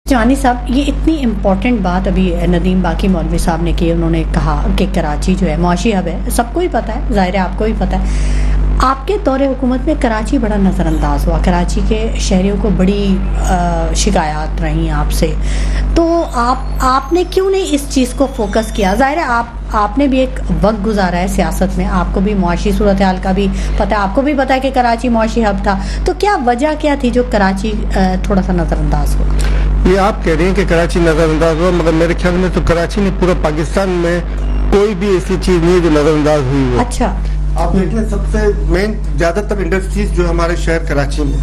جانی صاحب، یہ اتنی امپورٹنٹ بات ابھی ندیم باقی مولوی صاحب نے کی. انہوں نے کہا کہ کراچی جو ہے معاشی ہب ہے، سب کو ہی پتہ ہے، ظاہر ہے آپ کو بھی پتہ ہے. آپ کے دور حکومت میں کراچی بڑا نظر انداز ہوا، کراچی کے شہریوں کو بڑی شکایات رہیں آپ سے، تو آپ نے کیوں نہیں اس چیز کو فوکس کیا؟ ظاہر ہے آپ نے بھی ایک وقت گزارا ہے سیاست میں، آپ کو بھی معاشی صورتحال کا بھی پتہ ہے، آپ کو بھی پتہ ہے کہ کراچی معاشی ہب تھا، تو کیا وجہ کیا تھی جو کراچی تھوڑا سا نظر انداز ہوا؟ یہ آپ کہہ رہے ہیں کہ کراچی نظر انداز ہوا، مگر میرے خیال میں تو کراچی نے پورا پاکستان میں کوئی بھی ایسی چیز نہیں جو نظر انداز ہوئی ہو. اچھا، آپ دیکھ لیں سب سے مین زیادہ تر انڈسٹریز جو ہمارے شہر کراچی میں،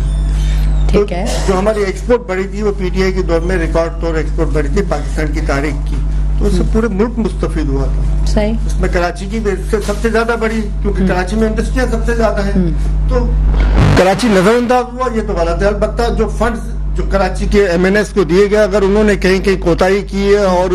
ٹھیک ہے، جو ہماری ایکسپورٹ بڑھی تھی وہ پی ٹی آئی کے دور میں ریکارڈ طور ایکسپورٹ بڑھی تھی پاکستان کی تاریخ کی، تو اس سے پورے ملک مستفید ہوا تھا. صحیح. اس میں کراچی کی سب سے زیادہ بڑی، کیونکہ کراچی میں انڈسٹریاں سب سے زیادہ ہیں، تو کراچی نظر انداز ہوا. یہ تو غلط ہے. البتہ جو فنڈز جو کراچی کے ایم این ایس کو دیے گئے، اگر انہوں نے کہیں کوتاہی کی ہے اور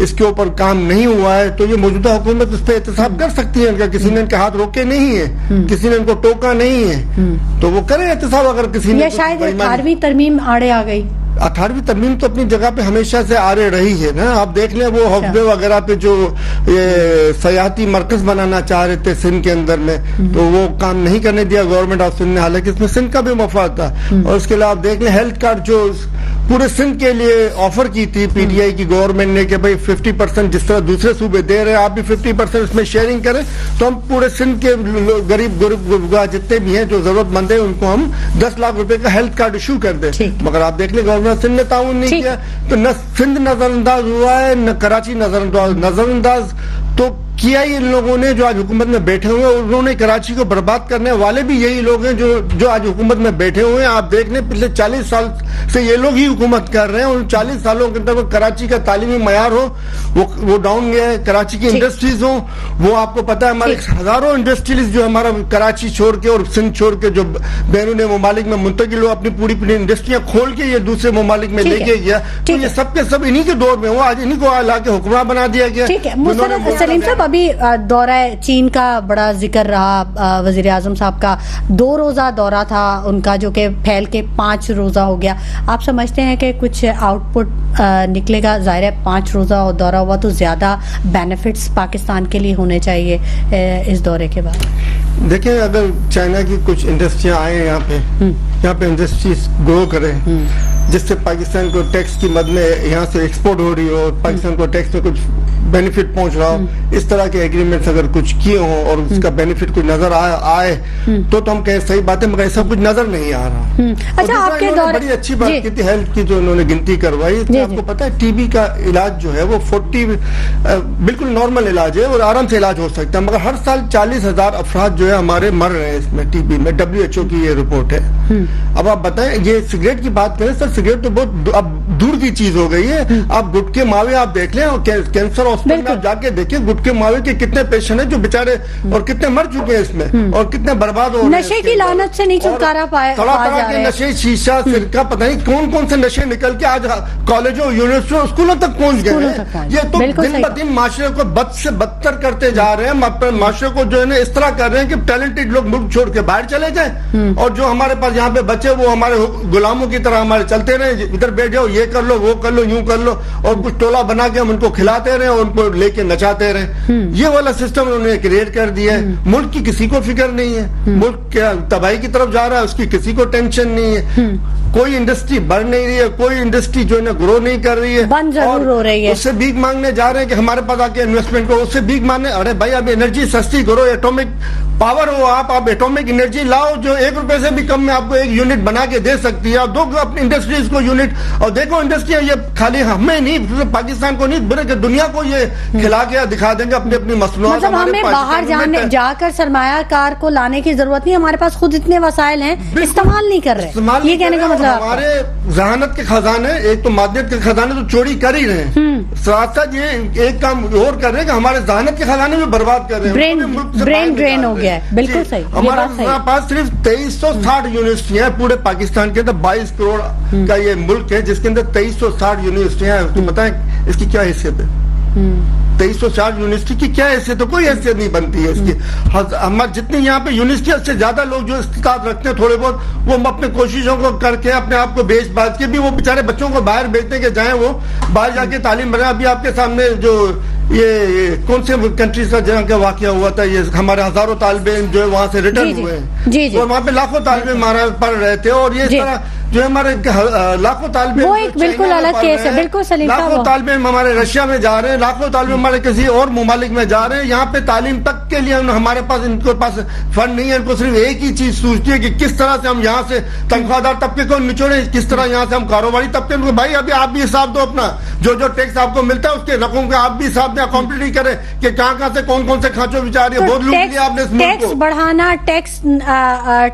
اس کے اوپر کام نہیں ہوا ہے تو یہ موجودہ حکومت اس پہ احتساب کر سکتی ہے. کسی نے ان کے ہاتھ روکے نہیں ہے، کسی نے ان کو ٹوکا نہیں ہے، تو وہ کرے احتساب. اگر کسی نے شاید 18ویں ترمیم آڑے آ گئی. 18ویں ترمیم تو اپنی جگہ پہ ہمیشہ سے آرے رہی ہے نا. آپ دیکھ لیں وہ حوضے وغیرہ پہ جو سیاحتی مرکز بنانا چاہ رہے تھے سندھ کے اندر میں، تو وہ کام نہیں کرنے دیا گورنمنٹ آف سندھ نے، حالانکہ اس میں سندھ کا بھی مفاد تھا. اور اس کے علاوہ آپ دیکھ لیں ہیلتھ کارڈ جو پورے سندھ کے لیے آفر کی تھی پی ٹی آئی کی گورنمنٹ نے کہ بھائی 50% جس طرح دوسرے صوبے دے رہے ہیں آپ بھی 50% اس میں شیئرنگ کریں، تو ہم پورے سندھ کے غریب جتنے بھی ہیں جو ضرورت مند ہیں ان کو ہم 10 لاکھ روپے کا ہیلتھ کارڈ ایشو کر دیں. مگر آپ دیکھ لیں گورنمنٹ سندھ نے تعاون نہیں کیا، تو نہ سندھ نظر انداز ہوا ہے نہ کراچی نظر انداز تو کیا ہی ان لوگوں نے جو آج حکومت میں بیٹھے ہوئے ہیں. انہوں نے کراچی کو برباد کرنے والے بھی یہی لوگ ہیں جو آج حکومت میں بیٹھے ہوئے ہیں. آپ دیکھ لیں پچھلے 40 سال سے یہ لوگ ہی حکومت کر رہے ہیں. ان 40 سالوں کے اندر کراچی کا تعلیمی معیار ہو وہ ڈاؤن گیا ہے. کراچی کی انڈسٹریز ہوں، وہ آپ کو پتا ہے ہمارے ہزاروں انڈسٹریز جو ہمارا کراچی چھوڑ کے اور سندھ چھوڑ کے جو بیرون ممالک میں منتقل ہو، اپنی پوری انڈسٹریاں کھول کے یہ دوسرے ممالک میں لے کے گیا. تو یہ سب کے سب انہی کے دور میں ہوا، آج انہی کو لا کے حکمراں بنا دیا گیا. سلیم صاحب، ابھی دورہ چین کا بڑا ذکر رہا، وزیر اعظم صاحب کا 2 روزہ دورہ تھا ان کا جو کہ پھیل کے 5 روزہ ہو گیا. آپ سمجھتے ہیں کہ کچھ آؤٹ پٹ نکلے گا؟ ظاہر ہے 5 روزہ دورہ ہوا تو زیادہ بینیفٹس پاکستان کے لیے ہونے چاہیے اس دورے کے بعد. دیکھیں اگر چائنا کی کچھ انڈسٹریاں آئیں یہاں پہ انڈسٹریز گرو کریں جس سے پاکستان کو ٹیکس کی مد میں یہاں سے ایکسپورٹ ہو رہی ہو، پاکستان کو ٹیکس میں کچھ بینیفٹ پہنچ رہا ہو، اس طرح کے ایگریمنٹس اگر کچھ کیے ہوں اور اس کا بینیفٹ کچھ نظر آئے تو ہم کہیں صحیح بات ہے، مگر ایسا کچھ نظر نہیں آ رہا. اچھا، آپ کے دور بڑی اچھی بات کی تھی ہیلتھ کی جو انہوں نے گنتی کروائی. آپ کو پتا ہے ٹی بی کا علاج جو ہے وہ 40 بالکل نارمل علاج ہے اور آرام سے علاج ہو سکتا ہے، مگر ہر سال 40,000 افراد جو ہے ہمارے مر رہے ہیں اس میں ٹی بی میں. WHO کی یہ رپورٹ ہے. اب آپ بتائیں یہ سگریٹ کی بات کریں سر، سگریٹ تو بہت اب دور کی چیز ہو گئی ہے. آپ گٹکے ماوے آپ دیکھ لیں اور کینسر ہاسپٹل میں آپ جا کے دیکھیں گٹکے ماوے کے کتنے پیشنٹ ہیں جو بیچارے اور کتنے مر چکے ہیں اس میں اور کتنے برباد ہو رہے ہیں. نشے کی لعنت سے نہیں چھٹکارا پایا طرح کے نشے، شیشہ، سرکہ، پتہ نہیں کون سے نشے نکل کے آج کالجوں، یونیورسٹیوں، اسکولوں تک پہنچ گئے ہیں. یہ تو دن بہ دن معاشرے کو بد سے بدتر کرتے جا رہے ہیں. معاشرے کو جو ہے نا اس طرح کر رہے ہیں کہ ٹیلنٹڈ لوگ ملک چھوڑ کے باہر چلے جائیں اور جو ہمارے پاس یہاں پہ بچے وہ ہمارے غلاموں کی طرح ہمارے چلتے رہے، ادھر بیٹھ جاؤ، یہ کر لو، وہ کر لو، یوں کر لو، اور کچھ ٹولہ بنا کے ہم ان کو کھلاتے رہے اور ان کو لے کے نچاتے رہے. یہ والا سسٹم انہوں نے کریٹ کر دیا ہے. ملک کی کسی کو فکر نہیں ہے، ملک کیا تباہی کی طرف جا رہا ہے اس کی کسی کو ٹینشن نہیں ہے. کوئی انڈسٹری بڑھ نہیں رہی ہے، کوئی انڈسٹری جو ہے نا گرو نہیں کر رہی ہے، بند ضرور ہو رہی ہے. اس سے بھیک مانگنے جا رہے ہیں کہ ہمارے پاس آ کے انویسٹمنٹ کو، اس سے بھیک مانگنے. ارے بھائی اب انرجی سستی کرو، ایٹومک پاور ہو، آپ ایٹومک انرجی لاؤ جو 1 روپے سے بھی کم میں آپ کو 1 یونٹ بنا کے دے سکتی ہے. آپ دو اپنی انڈسٹریز کو یونٹ. اور دیکھو انڈسٹریاں یہ خالی ہمیں نہیں، پاکستان کو نہیں بلکہ دنیا کو یہ کھلا کے دکھا دیں گے اپنی مصنوعات. مطلب ہمیں باہر جا کر سرمایہ کار کو لانے کی ضرورت نہیں، ہمارے پاس خود اتنے وسائل ہیں، استعمال نہیں کر رہے. یہ کہنے کا مطلب ہمارے ذہانت کے خزانے، ایک تو مادیت کے خزانے تو چوری کر ہی رہے ہیں، ساتھ ساتھ یہ ایک کام اور کر رہے ہیں کہ ہمارے ذہانت کے خزانے بھی برباد کر رہے ہیں. برین ڈرین ہو گیا ہے. بالکل صحیح. ہمارے پاس صرف 2360 یونیورسٹیاں ہیں پورے پاکستان کے اندر. 22 کروڑ کا یہ ملک ہے جس کے اندر 2360 یونیورسٹیاں ہیں. تو بتائیں اس کی کیا حیثیت ہے؟ 2360 यूनिवर्सिटी की क्या हैसियत है? कोई हैसियत नहीं बनती है इसकी। हमारे जितने यहाँ पे यूनिवर्सिटी से ज्यादा लोग जो इस्तिताद रखते हैं थोड़े बहुत, वो अपने कोशिशों को करके अपने आप को बेच बाज के भी वो बेचारे बच्चों को बाहर भेजते कि जाएं वो बाहर जाके तालीम बनाए। अभी आपके सामने जो ये कौन से कंट्रीज का जहाँ का वाकया हुआ था, ये हमारे हजारों तालिबे जो है वहां से रिटर्न हुए हैं और वहाँ पे लाखों तालिबे पढ़ रहे थे। और ये तरह जो हमारे लाखों तालिबे, वो एक बिल्कुल अलग केस है। बिल्कुल सलीम साहब, लाखों तालिबे हमारे रशिया में जा रहे हैं, लाखों तालिबे हमारे किसी और मुमालिक में जा रहे हैं। यहाँ पे तालीम तक के लिए हमारे पास, इनके पास फंड नहीं है। इनको सिर्फ एक ही चीज सूझती है कि किस तरह से हम यहाँ से तनख्वाहदार तबके को निचोड़े, किस तरह यहाँ से हम कारोबारी तबके को। भाई अभी आप भी हिसाब दो अपना, जो जो टैक्स आपको मिलता है उसके रकम का आप भी हिसाब दें, कॉम्पिटिट करें कि कहाँ से कौन से खांचों बिचार रही है। बहुत लूट लिया आपने इस मुल्क को। टैक्स बढ़ाना,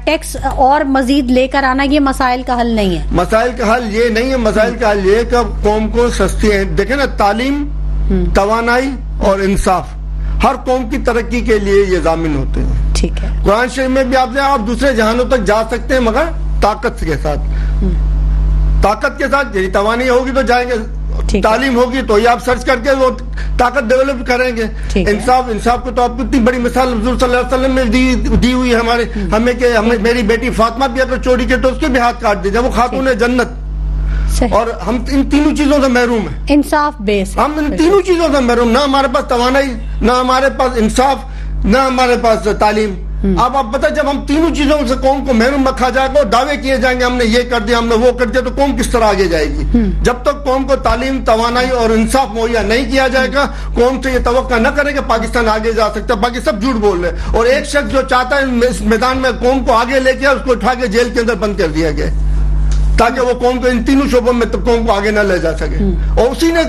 टैक्स और मजीद लेकर आना, ये मसाइल का हल नहीं है। मसाइल का हल ये नहीं है। मसाइल का हल ये है कि कौम को सस्ती है। देखे ना, तालीम, तवानाई और इंसाफ हर कौम की तरक्की के लिए ये जामिन होते हैं। ठीक है। कुरान शरीफ में भी आप दूसरे जहानों तक जा सकते हैं, मगर ताकत के साथ। ताकत के साथ यदि तवानाई होगी तो जाएंगे, तालीम होगी तो ये आप सर्च करके वो ताकत डेवलप करेंगे। इंसाफ को तो आपको इतनी बड़ी मिसाल हुजूर सल्लल्लाहु अलैहि वसल्लम ने दी हुई है हमें कि मेरी बेटी फातिमा भी अगर चोरी करे तो उसके भी हाथ काट दीजिए, वो खातून है जन्नत। और हम इन तीनों चीजों से महरूम हैं। इंसाफ बेस, हम इन तीनों चीजों से महरूम, ना हमारे पास तवानाई, ना हमारे पास इंसाफ, ना हमारे पास तालीम। अब आप पता, जब हम तीनों चीजों से कौम को महरूम रखा जाएगा और दावे किए जाएंगे हमने ये कर दिया, हमने वो कर दिया, तो कौम किस तरह आगे जाएगी? जब तक कौम को तालीम, तवानाई और इंसाफ मुहैया नहीं किया जाएगा, कौम से ये तवक्का न करे कि पाकिस्तान आगे जा सकता है। बाकी सब झूठ बोल रहे हैं। और एक शख्स जो चाहता है इस मैदान में कौम को आगे लेके आए, उसको उठा के जेल के अंदर बंद कर दिया गया ताकि वो कौम को इन तीनों शोबों में कौम को आगे न ले जा सके। और उसी ने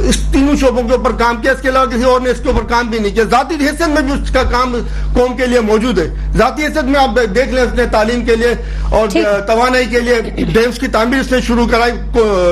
इस तीनों शोबों के ऊपर काम किया, इसके अलावा किसी और ने इसके ऊपर काम भी नहीं किया। जाती हैसियत में भी उसका काम कौम के लिए मौजूद है। जाती हैसियत में आप देख लें, उसने तालीम के लिए और तवानाई के लिए डैम्स की तामीर इसने शुरू कराई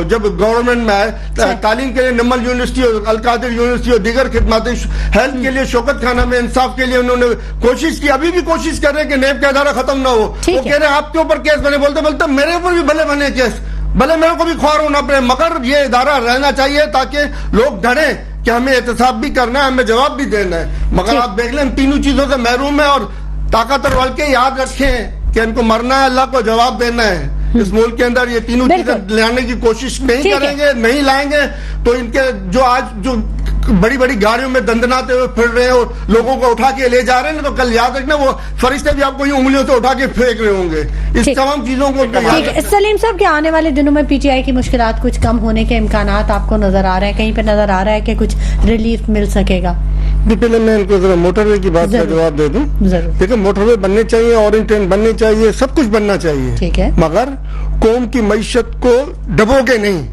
जब गवर्नमेंट में आए। तालीम के लिए नमल यूनिवर्सिटी और अलकादिर यूनिवर्सिटी और दीगर खिदमत, हेल्थ के लिए शौकत खाना में, इंसाफ के लिए उन्होंने कोशिश की, अभी भी कोशिश कर रहे हैं कि नेब का इदारा खत्म ना हो। वो कह रहे हैं आपके ऊपर केस बने, बोलते मेरे ऊपर भी भले बने केस, भले मेरे को भी ख्वार होना पड़े, मगर ये इदारा रहना चाहिए ताकि लोग डरे कि हमें एहतसाब भी करना है, हमें जवाब भी देना है। मगर आप देख लें, तीनों चीजों से महरूम है। और ताकतवर वाल के याद रखें कि इनको मरना है, अल्लाह को जवाब देना है। इस मुल्क के अंदर ये तीनों चीजें लाने की कोशिश नहीं करेंगे, नहीं लाएंगे तो इनके जो आज जो बड़ी बड़ी गाड़ियों में दंदनाते हुए फिर रहे हैं और लोगों को उठा के ले जा रहे हैं, तो कल याद रखना वो फरिश्ते भी आपको यूं उंगलियों से उठा के फेंक रहे होंगे। इस तमाम चीजों को सलीम साहब, क्या आने वाले दिनों में पीटीआई की मुश्किलात कुछ कम होने के इम्कानात आपको नजर आ रहे हैं? कहीं पे नजर आ रहा है कि कुछ रिलीफ मिल सकेगा? पहले मैं इनको जरा मोटरवे की बात का जवाब दे दूं। देखिए, मोटरवे बनने चाहिए, ऑरेंज ट्रेन बननी चाहिए, सब कुछ बनना चाहिए, ठीक है, मगर कौम की मईशत को डबोगे नहीं।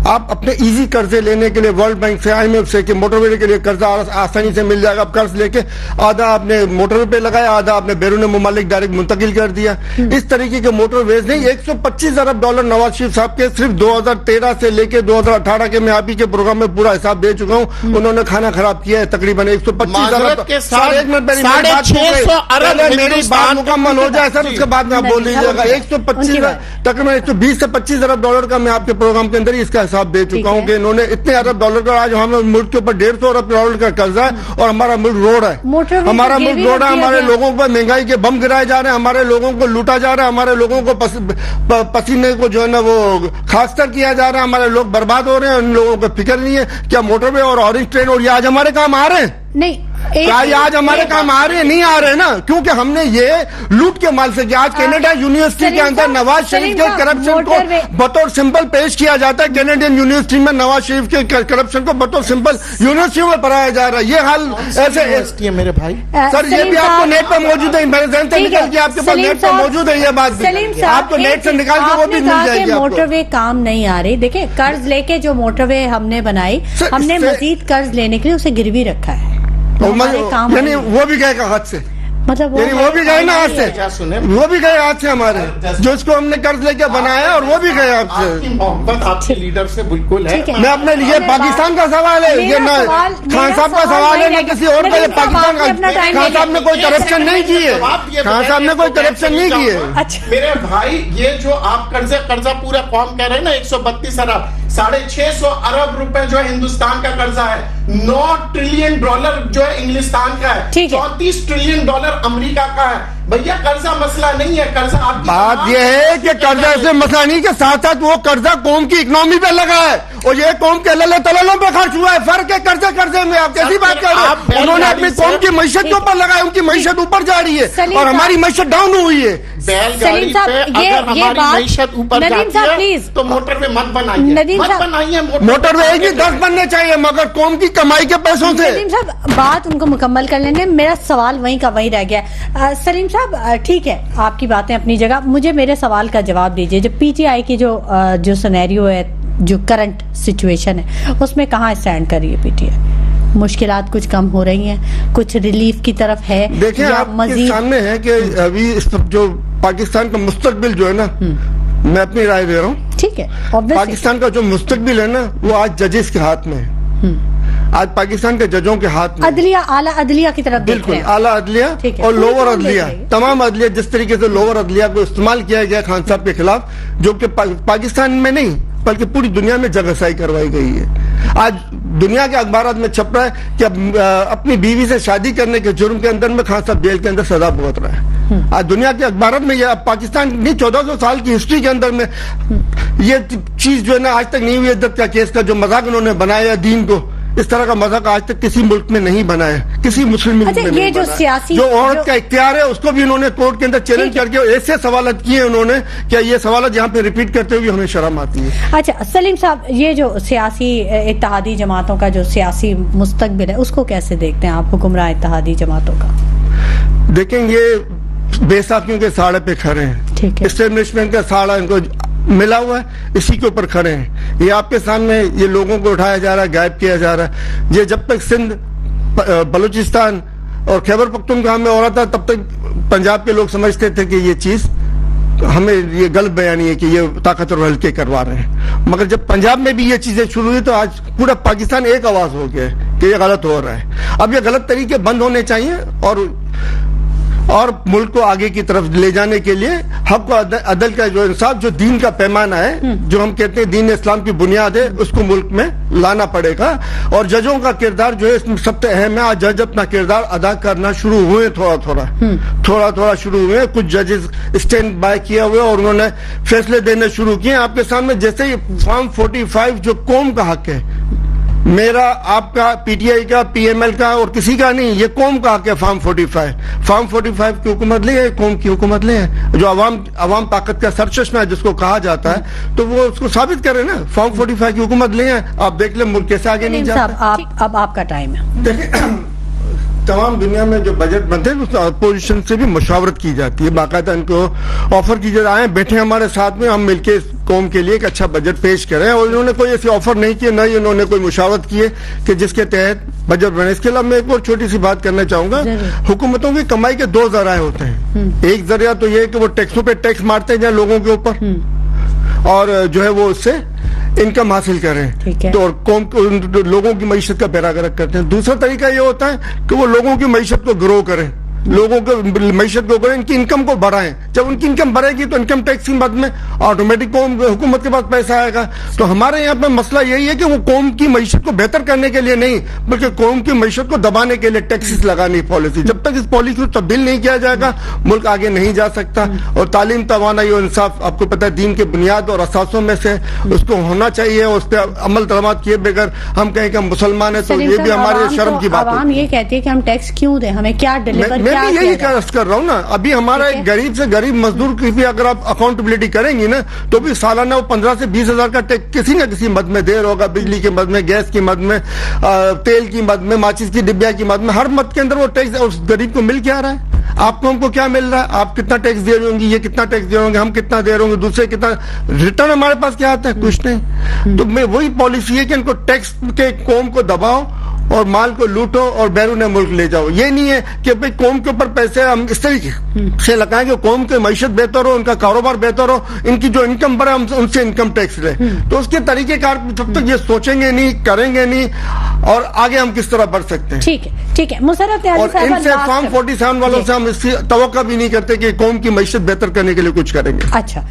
आप अपने इजी कर्जे लेने के लिए वर्ल्ड बैंक से, IMF से कि मोटरवे के लिए कर्जा आसानी से मिल जाएगा, आप कर्ज लेके आधा आपने मोटरवे पे लगाया, आधा आपने बैरून मुमालिक डायरेक्ट मुंतकिल कर दिया। इस तरीके के मोटरवेज नहीं। $125 अरब नवाज शरीफ साहब के सिर्फ 2013 से लेके 2018 के मैं आप ही के प्रोग्राम में पूरा हिसाब दे चुका हूँ। उन्होंने खाना खराब किया है तकरीबन 125 अरब। मेरी बात मुकम्मल हो जाए सर, उसके बाद में आप बोल लीजिएगा। 125 तकरीबन $120 से $25 अरब का मैं आपके प्रोग्राम के अंदर ही इसका हिसाब दे चुका हूं कि इन्होंने इतने $1 अरब का, आज हमारे मुल्क के ऊपर $150 अरब का कर्जा है और हमारा मुल्क रोड है, हमारा मुल्क रोड है। हमारे लोगों पर महंगाई के बम गिराए जा रहे हैं, हमारे लोगों को लूटा जा रहा है, हमारे लोगों को पसीने को जो है ना वो खासकर किया जा रहा है, हमारे लोग बर्बाद हो रहे हैं। उन लोगों को फिक्र नहीं है क्या मोटरवे और ऑरेंज ट्रेन और ये आज हमारे काम आ रहे हैं? नहीं, क्या ये आज हमारे काम आ रहे हैं? नहीं आ रहे ना, क्योंकि हमने ये लूट के माल से किया। आज कनाडा यूनिवर्सिटी के अंदर नवाज शरीफ के करप्शन को बतौर सिंपल पेश किया जाता है। कैनेडियन यूनिवर्सिटी में नवाज शरीफ के करप्शन को बतौर सिंपल यूनिवर्सिटी में पढ़ाया जा रहा है। ये हाल ऐसे मेरे भाई सर, ये भी आपको नेट पर मौजूद है, मेरे जहन से निकल के आपके पास नेट पर मौजूद है। ये बात आपको नेट से निकाल के वो भी मिल जाएगी। मोटरवे काम नहीं आ रही। देखिए, कर्ज लेके जो मोटरवे हमने बनाई, हमने मजीद कर्ज लेने के लिए उसे गिरवी रखा है। यानी वो भी गए हाथ से, मतलब वो भी गए ना हाथ से, वो भी गए हाथ से हमारे, जो इसको हमने कर्ज लेके बनाया और वो भी गए हाथ से। आपकी मोहब्बत आपके लीडर से बिल्कुल है। मैं अपने लिए पाकिस्तान का सवाल है, ये ना खान साहब का सवाल है, ना किसी और का। पाकिस्तान का खान साहब ने कोई करप्शन नहीं की है, खान साहब ने कोई करप्शन नहीं की है। मेरे भाई, ये जो आप कर्जा पूरा कौम कह रहे हैं ना, 132 अरब, 650 अरब रुपए जो हिंदुस्तान का कर्जा है, 9 ट्रिलियन डॉलर जो है इंग्लिस्तान का है, ठीक है। 34 ट्रिलियन डॉलर अमेरिका का है। भैया कर्जा मसला नहीं है, कर्जा आपकी बात यह है कि कर्जा से मसला नहीं के साथ साथ वो कर्जा कौम की इकोनॉमी पे लगा है और ये कौम के लल्ले तललों पे खर्च हुआ है। फर्क है कर्जे में। आप कैसी बात कर रहे हैं? उन्होंने अपनी कौम की मईशत के ऊपर लगाया, उनकी मईशत ऊपर जा रही है और हमारी मईशत डाउन हुई है। बैलगाड़ी सलीम साहब, पे ये अगर हमारी बात- मईशत ऊपर नदीम जाती साहब, है प्लीज। तो मोटरवे मत बनाइए, नदीम मत साहब, बनाइए मोटरवे एक ही 10 बनने चाहिए मगर कौम की कमाई के पैसों से। सलीम साहब, बात उनको मुकम्मल कर लेने, मेरा सवाल वहीं का वहीं रह गया। सलीम साहब, ठीक है, आपकी बातें अपनी जगह, मुझे मेरे सवाल का जवाब दीजिए। जो पीटीआई की जो सिनेरियो है, जो करंट सिचुएशन है, उसमें कहाँ स्टैंड कर रही है पीटीआई? मुश्किलात कुछ कम हो रही हैं, कुछ रिलीफ की तरफ है? देखिए या आपके मजीद सामने है कि अभी इस जो पाकिस्तान का मुस्तकबिल जो है ना, मैं अपनी राय दे रहा हूँ। ठीक है, obviously। पाकिस्तान का जो मुस्तकबिल है ना वो आज जजेस के हाथ में है। आज पाकिस्तान के जजों के हाथ में है। अदलिया, आला अदलिया की तरफ देख बिल्कुल, रहे हैं। आला अदलिया ठीक है। और लोअर पूरी अदलिया, देख रही है। तमाम अदलिया, जिस तरीके से लोअर अदलिया को इस्तेमाल किया गया खान साहब के खिलाफ, जो कि पाकिस्तान में नहीं बल्कि पूरी दुनिया में जगहसाई करवाई गई है। आज दुनिया के अखबार में छप रहा है कि अपनी बीवी से शादी करने के जुर्म के अंदर में खान साहब जेल के अंदर सजा भुगत रहा है। आज दुनिया के अखबार में ये पाकिस्तान नहीं 1400 साल की हिस्ट्री के अंदर में ये चीज जो है ना आज तक नहीं हुई। इज्जत का केस का जो मजाक उन्होंने बनाया दीन को, इस तरह का मजाक आज तक किसी मुल्क में नहीं बनाया, किसी मुस्लिम मुल्क अच्छा, में ये नहीं जो बनाया। सियासी- जो औरत जो- का इख्तियार है उसको भी उन्होंने कोर्ट के अंदर चैलेंज ठीक है। करके ऐसे सवालत किए उन्होंने क्या ये सवालत यहाँ पे रिपीट करते हुए हमें शर्म आती है। अच्छा सलीम साहब, ये जो सियासी इत्तेहादी जमातों का जो सियासी मुस्तकबिल है, उसको कैसे देखते हैं आप, हुक्मरान इत्तेहादी जमातों का? देखें ये बेसाखियों के साड़े पे खड़े हैं, ठीक है। एस्टेब्लिशमेंट का साड़ा इनको मिला हुआ है, इसी के ऊपर खड़े हैं। ये आपके सामने ये लोगों को उठाया जा रहा है, गायब किया जा रहा है। ये जब तक सिंध, बलूचिस्तान और खैबर पख्तूनख्वा में हो रहा था तब तक पंजाब के लोग समझते थे कि ये चीज हमें ये गलत बयानी है कि ये ताकतवर हल्के करवा रहे हैं। मगर जब पंजाब में भी ये चीजें शुरू हुई तो आज पूरा पाकिस्तान एक आवाज हो गया है कि ये गलत हो रहा है। अब ये गलत तरीके बंद होने चाहिए और मुल्क को आगे की तरफ ले जाने के लिए हक व अदल का जो इंसाफ, जो दीन का पैमाना है, जो हम कहते हैं दीन इस्लाम की बुनियाद है, उसको मुल्क में लाना पड़ेगा। और जजों का किरदार जो है इसमें सबसे अहम है। आज जज अपना किरदार अदा करना शुरू हुए, थोड़ा थोड़ा शुरू हुए। कुछ जजेस स्टैंड बाय किए हुए और उन्होंने फैसले देने शुरू किए। आपके सामने जैसे ही फॉर्म 45 जो कौम का हक है, मेरा, आपका, पीटीआई का, पीएमएल का और किसी का नहीं, ये कौम का हक है। फॉर्म 45 की हुकूमत ले है, कौम की हुकूमत ले है। जो अवाम ताकत का सरचश्मा है जिसको कहा जाता है, तो वो उसको साबित करे ना। फॉर्म 45 की हुकूमत ले है, आप देख ले मुल्क कैसे आगे नहीं जाता। साहब, अब आपका टाइम है। देखिए तमाम दुनिया में जो बजट बनते हैं उसमें अपोजिशन से भी मुशावरत की जाती है, बाकायदा इनको ऑफर की जाए, आए बैठे हमारे साथ में, हम मिलके इस कौम के लिए एक अच्छा बजट पेश करें। और इन्होंने कोई ऐसी ऑफर नहीं किए, न ही इन्होंने कोई मुशावरत की है कि जिसके तहत बजट बने। इसके अलावा मैं एक और छोटी सी बात करना चाहूंगा। हुकूमतों की कमाई के 2 जराए होते हैं। एक जरिया तो ये है कि वो टैक्सों पे टैक्स मारते हैं लोगों के ऊपर, और जो है वो उससे इनकम हासिल करें, तो और कौम लोगों की मईशत का पैरागरक करते हैं। दूसरा तरीका ये होता है कि वो लोगों की मईशत को ग्रो करें, लोगों को मईशत को करें, इनकी इनकम को बढ़ाएं। जब उनकी इनकम बढ़ेगी तो इनकम टैक्स की मद में ऑटोमेटिक हुकूमत के पास पैसा आएगा। तो हमारे यहाँ पे मसला यही है कि वो कौम की मईशत को बेहतर करने के लिए नहीं, बल्कि कौम की मईशत को दबाने के लिए टैक्सेस लगानी पॉलिसी। जब तक इस पॉलिसी को तब्दील नहीं किया जाएगा मुल्क आगे नहीं जा सकता। और तालीम, तवानाई और इंसाफ, आपको पता है दीन के बुनियाद और असासों में से, उसको होना चाहिए। उस पर अमल दरामद किए बगैर हम कहें कि हम मुसलमान है तो ये भी हमारे शर्म की बात है। आवाम ये कहती है कि हम टैक्स क्यों दें, हमें क्या डिलीवर, मैं भी यही कर रहा हूँ ना। अभी हमारा एक गरीब से गरीब मजदूर की भी अगर आप अकाउंटेबिलिटी करेंगी ना, तो भी सालाना वो 15 से 20 हजार का टैक्स किसी न किसी मद में दे रहा होगा। बिजली के मद में, गैस की मद में, तेल की मद में, माचिस की डिब्बिया की मद में, हर मद के अंदर वो टैक्स उस गरीब को मिल क्या रहा है। आपको हमको क्या मिल रहा है? आप कितना टैक्स दे रहे होंगे, ये कितना टैक्स दे रहे होंगे, हम कितना दे रहे होंगे, दूसरे कितना, रिटर्न हमारे पास क्या आता है? कुछ नहीं। तो मैं वही पॉलिसी है कि इनको टैक्स के कौम को दबाओ और माल को लूटो और बैरून मुल्क ले जाओ। ये नहीं है कि भाई कौम के ऊपर पैसे हम इस तरीके से लगाएं कि कौम की मईशत बेहतर हो, उनका कारोबार बेहतर हो, इनकी जो इनकम बढ़े हम उनसे इनकम टैक्स ले। तो उसके तरीकेकार जब तक ये सोचेंगे नहीं, करेंगे नहीं, और आगे हम किस तरह बढ़ सकते हैं। ठीक है मुशर्रफ न्याज़ी और साहब, इनसे फॉर्म 47 वालों से हम इसकी तवक्का भी नहीं करते कि कौम की मईशत बेहतर करने के लिए कुछ करेंगे। अच्छा।